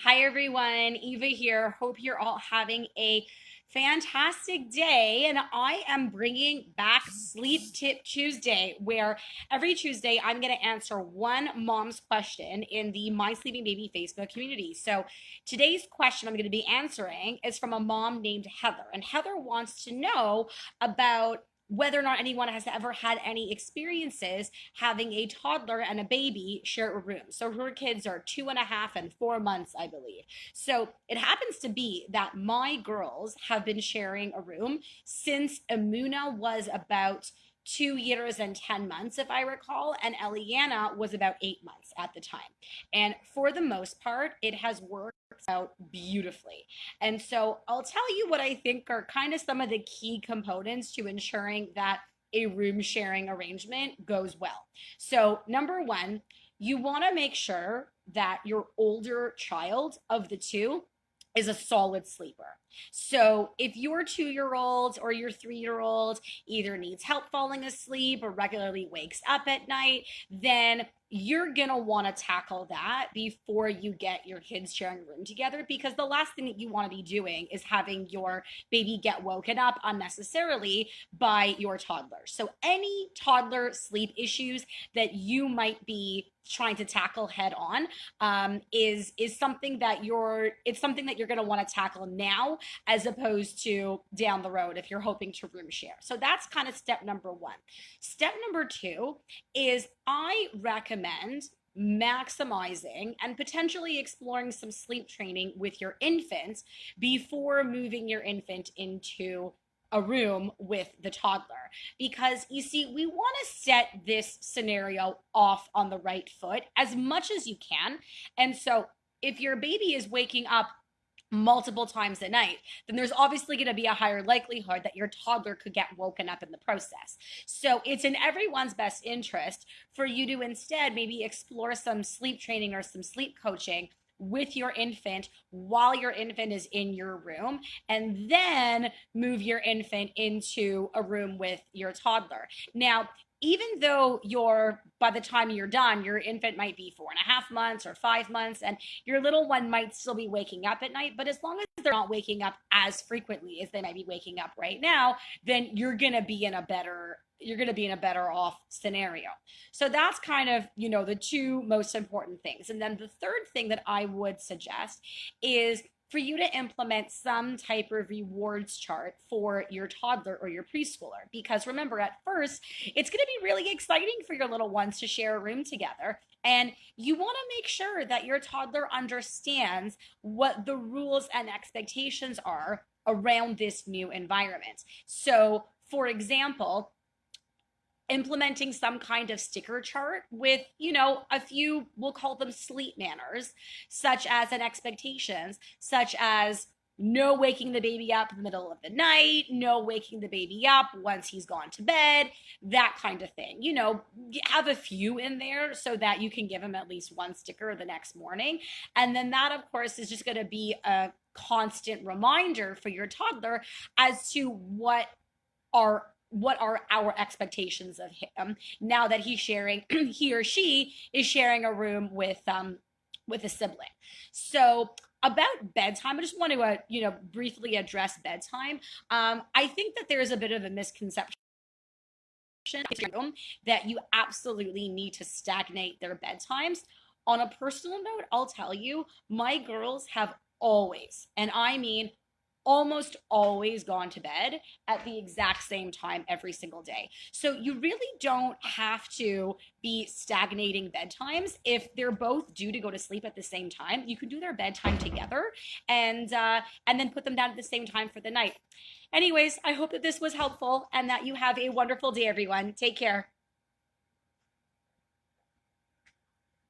Hi everyone, Eva here. Hope you're all having a fantastic day. And I am bringing back Sleep Tip Tuesday, where every Tuesday I'm going to answer one mom's question in the My Sleeping Baby Facebook community. So today's question I'm going to be answering is from a mom named Heather. And Heather wants to know about whether or not anyone has ever had any experiences having a toddler and a baby share a room. So her kids are 2.5 and 4 months, I believe. So it happens to be that my girls have been sharing a room since Amuna was about 2 years and 10 months, if I recall, and Eliana was about 8 months at the time. And for the most part, it has worked out beautifully. And so I'll tell you what I think are kind of some of the key components to ensuring that a room sharing arrangement goes well. So, number one, you want to make sure that your older child of the two is a solid sleeper. So if your 2 year old or your 3 year old either needs help falling asleep or regularly wakes up at night, then you're gonna want to tackle that before you get your kids sharing a room together, because the last thing that you want to be doing is having your baby get woken up unnecessarily by your toddler. So any toddler sleep issues that you might be trying to tackle head on is something that you're going to want to tackle now as opposed to down the road if you're hoping to room share. So that's kind of step number one. Step number two is I recommend maximizing and potentially exploring some sleep training with your infant before moving your infant into a room with the toddler, because you see, we want to set this scenario off on the right foot as much as you can. And so if your baby is waking up multiple times a night, then there's obviously going to be a higher likelihood that your toddler could get woken up in the process. So it's in everyone's best interest for you to instead maybe explore some sleep training or some sleep coaching with your infant while your infant is in your room, and then move your infant into a room with your toddler. Now, even though by the time you're done, your infant might be 4.5 months or 5 months, and your little one might still be waking up at night, but as long as they're not waking up as frequently as they might be waking up right now, then you're going to be in a better off scenario. So that's kind of, the two most important things. And then the third thing that I would suggest is for you to implement some type of rewards chart for your toddler or your preschooler. Because remember, at first, it's going to be really exciting for your little ones to share a room together. And you want to make sure that your toddler understands what the rules and expectations are around this new environment. So, for example, implementing some kind of sticker chart with, a few, we'll call them sleep manners, such as an expectations, such as no waking the baby up in the middle of the night, no waking the baby up once he's gone to bed, that kind of thing. Have a few in there so that you can give him at least one sticker the next morning. And then that, of course, is just going to be a constant reminder for your toddler as to are our expectations of him now that he or she is sharing a room with a sibling. So about bedtime, I just want to briefly address bedtime. I think that there's a bit of a misconception that you absolutely need to stagnate their bedtimes. On a personal note, I'll tell you, my girls have always, and I mean almost always, gone to bed at the exact same time every single day. So you really don't have to be stagnating bedtimes. If they're both due to go to sleep at the same time, you can do their bedtime together and then put them down at the same time for the night. Anyways, I hope that this was helpful and that you have a wonderful day, everyone. Take care.